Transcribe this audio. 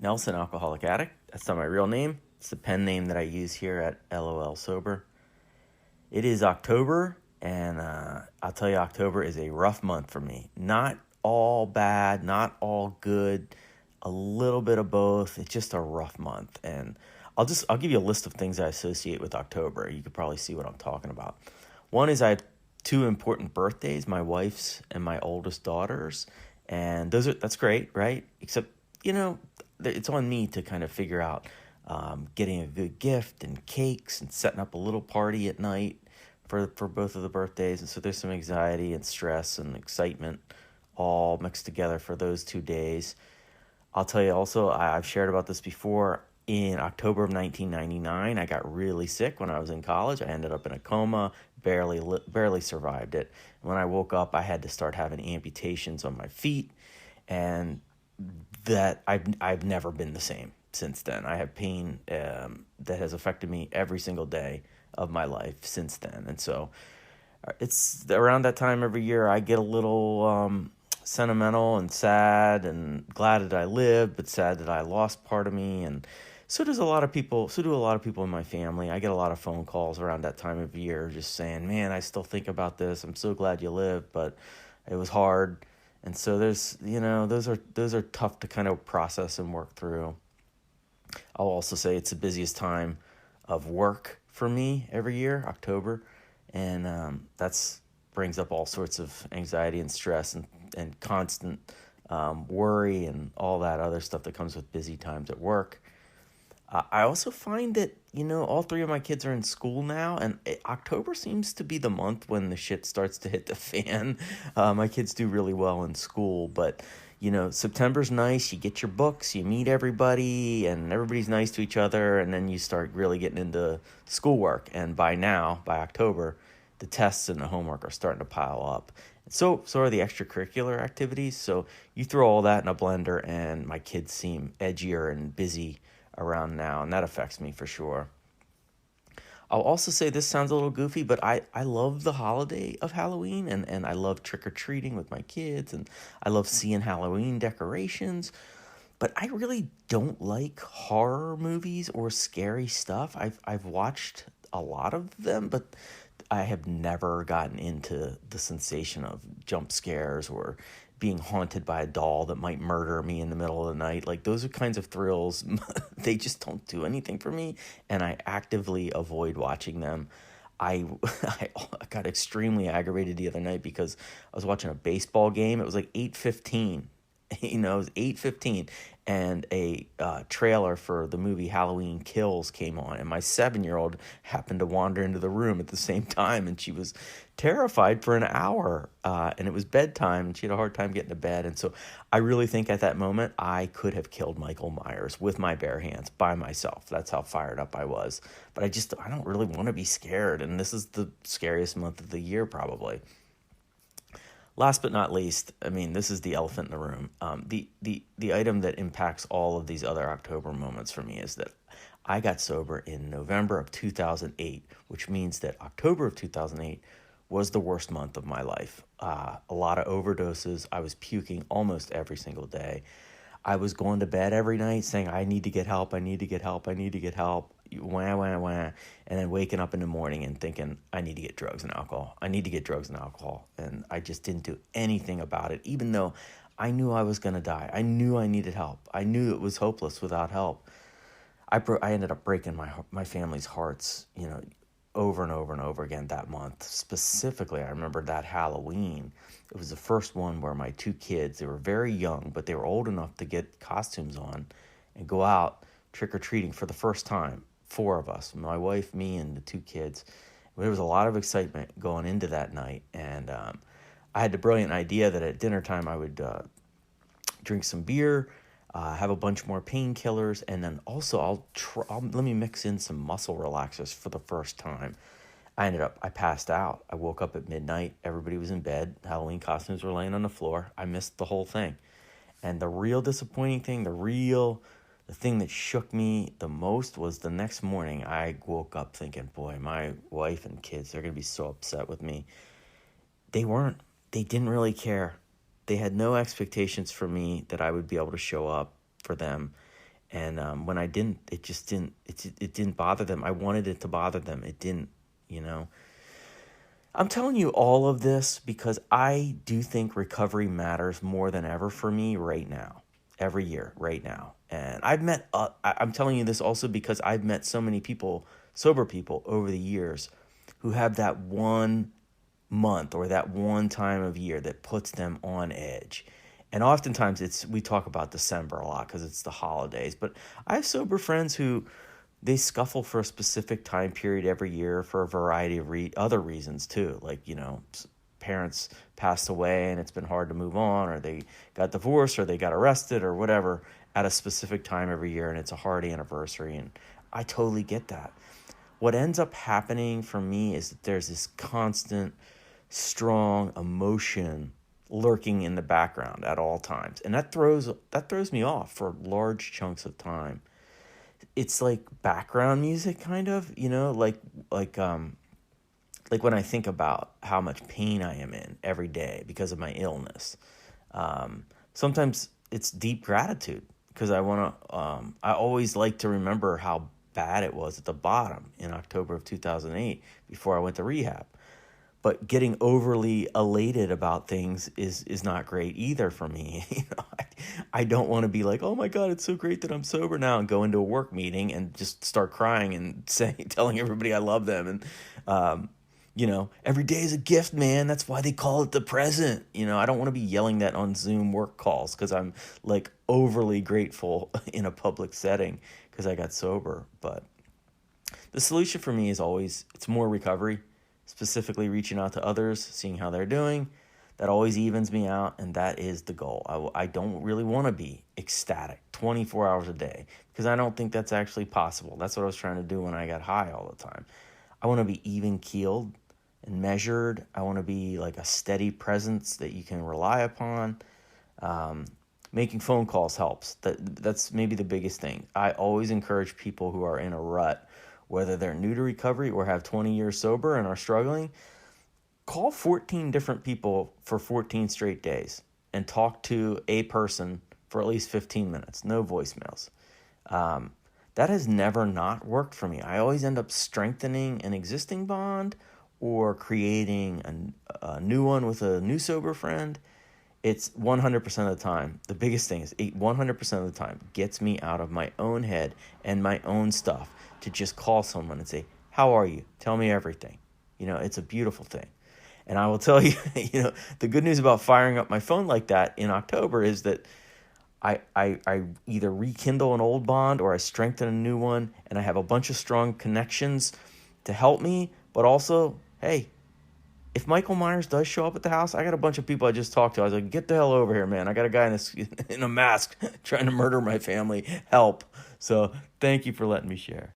Nelson, alcoholic addict. That's not my real name. It's the pen name that I use here at LOL Sober. It is October, and I'll tell you, October is a rough month for me. Not all bad, not all good, a little bit of both. It's just a rough month, and I'll give you a list of things I associate with October. You could probably see what I'm talking about. One is I have two important birthdays, my wife's and my oldest daughter's, and that's great, right? Except, it's on me to kind of figure out getting a good gift and cakes and setting up a little party at night for both of the birthdays. And so there's some anxiety and stress and excitement all mixed together for those 2 days. I'll tell you also, I've shared about this before. In October of 1999, I got really sick when I was in college. I ended up in a coma, barely survived it. When I woke up, I had to start having amputations on my feet, and that I've never been the same since then. I have pain that has affected me every single day of my life since then. And so it's around that time every year I get a little sentimental and sad and glad that I lived, but sad that I lost part of me. And so do a lot of people in my family. I get a lot of phone calls around that time of year just saying, man, I still think about this. I'm so glad you lived, but it was hard. And so those are tough to kind of process and work through. I'll also say it's the busiest time of work for me every year, October. And that's brings up all sorts of anxiety and stress and constant worry and all that other stuff that comes with busy times at work. I also find that, all three of my kids are in school now, and October seems to be the month when the shit starts to hit the fan. My kids do really well in school, but, September's nice. You get your books, you meet everybody, and everybody's nice to each other, and then you start really getting into schoolwork. And by October, the tests and the homework are starting to pile up. So are the extracurricular activities. So you throw all that in a blender, and my kids seem edgier and busy around now, and that affects me for sure. I'll also say this sounds a little goofy, but I love the holiday of Halloween, and I love trick-or-treating with my kids, and I love seeing Halloween decorations, but I really don't like horror movies or scary stuff. I've watched a lot of them, but I have never gotten into the sensation of jump scares or being haunted by a doll that might murder me in the middle of the night. Like, those are kinds of thrills. They just don't do anything for me, and I actively avoid watching them. I got extremely aggravated the other night because I was watching a baseball game. It was like 8:15. It was 8:15, and a trailer for the movie Halloween Kills came on, and my 7-year-old happened to wander into the room at the same time, and she was terrified for an hour, and it was bedtime, and she had a hard time getting to bed. And so I really think at that moment I could have killed Michael Myers with my bare hands by myself. That's how fired up I was. But I don't really want to be scared, and this is the scariest month of the year probably. Last but not least, this is the elephant in the room. The item that impacts all of these other October moments for me is that I got sober in November of 2008, which means that October of 2008 was the worst month of my life. A lot of overdoses. I was puking almost every single day. I was going to bed every night saying, I need to get help, I need to get help, I need to get help. Wah, wah, wah. And then waking up in the morning and thinking, I need to get drugs and alcohol. I need to get drugs and alcohol. And I just didn't do anything about it, even though I knew I was going to die. I knew I needed help. I knew it was hopeless without help. I ended up breaking my family's hearts, over and over and over again that month. Specifically, I remember that Halloween. It was the first one where my two kids, they were very young, but they were old enough to get costumes on and go out trick-or-treating for the first time. 4 of us, my wife, me, and the 2 kids. There was a lot of excitement going into that night, and I had the brilliant idea that at dinner time I would drink some beer, have a bunch more painkillers, and then also let me mix in some muscle relaxers for the first time. I passed out. I woke up at midnight. Everybody was in bed. Halloween costumes were laying on the floor. I missed the whole thing. And the real disappointing thing, the thing that shook me the most was the next morning I woke up thinking, boy, my wife and kids, they're going to be so upset with me. They weren't. They didn't really care. They had no expectations for me that I would be able to show up for them. And when I didn't, it didn't bother them. I wanted it to bother them. It didn't, you know. I'm telling you all of this because I do think recovery matters more than ever for me right now, every year, right now. And I'm telling you this also because I've met so many people, sober people, over the years who have that one month or that one time of year that puts them on edge. And oftentimes we talk about December a lot because it's the holidays, but I have sober friends who they scuffle for a specific time period every year for a variety of other reasons too. Like, parents passed away and it's been hard to move on, or they got divorced, or they got arrested, or whatever at a specific time every year, and it's a hard anniversary. And I totally get that. What ends up happening for me is that there's this constant, strong emotion lurking in the background at all times, and that throws me off for large chunks of time. It's like background music, kind of, like when I think about how much pain I am in every day because of my illness. Sometimes it's deep gratitude because I always like to remember how bad it was at the bottom in October of 2008 before I went to rehab. But getting overly elated about things is not great either for me. I don't want to be like, oh my God, it's so great that I'm sober now, and go into a work meeting and just start crying and telling everybody I love them. And, every day is a gift, man. That's why they call it the present. I don't want to be yelling that on Zoom work calls because I'm like overly grateful in a public setting because I got sober. But the solution for me is always, it's more recovery, specifically reaching out to others, seeing how they're doing. That always evens me out, and that is the goal. I don't really want to be ecstatic 24 hours a day because I don't think that's actually possible. That's what I was trying to do when I got high all the time. I want to be even-keeled and measured. I want to be like a steady presence that you can rely upon. Making phone calls helps. That's maybe the biggest thing. I always encourage people who are in a rut, whether they're new to recovery or have 20 years sober and are struggling, call 14 different people for 14 straight days and talk to a person for at least 15 minutes. No voicemails. That has never not worked for me. I always end up strengthening an existing bond or creating a new one with a new sober friend. It's 100% of the time. The biggest thing is 100% of the time gets me out of my own head and my own stuff to just call someone and say, how are you? Tell me everything. It's a beautiful thing. And I will tell you, the good news about firing up my phone like that in October is that I either rekindle an old bond or I strengthen a new one, and I have a bunch of strong connections to help me. But also, hey, if Michael Myers does show up at the house, I got a bunch of people I just talked to. I was like, get the hell over here, man. I got a guy in a mask trying to murder my family. Help. So thank you for letting me share.